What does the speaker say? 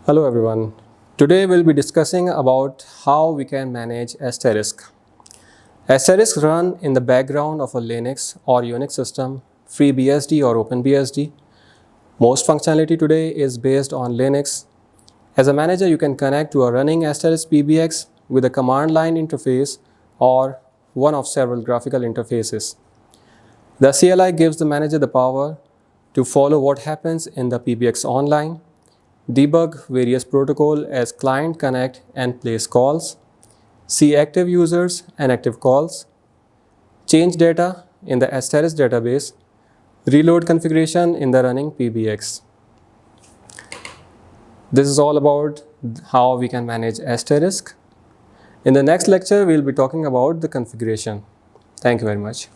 Hello everyone. Today we'll be discussing about how we can manage asterisk. Asterisk run in the background of a Linux or Unix system, FreeBSD or OpenBSD. Most functionality today is based on Linux. As a manager, you can connect to a running asterisk PBX with a command line interface or one of several graphical interfaces. The CLI gives the manager the power to follow what happens in the PBX online, debug various protocols as client connect and place calls, see active users and active calls, change data in the asterisk database, reload configuration in the running PBX. This is all about how we can manage asterisk. In the next lecture, we'll be talking about the configuration. Thank you very much.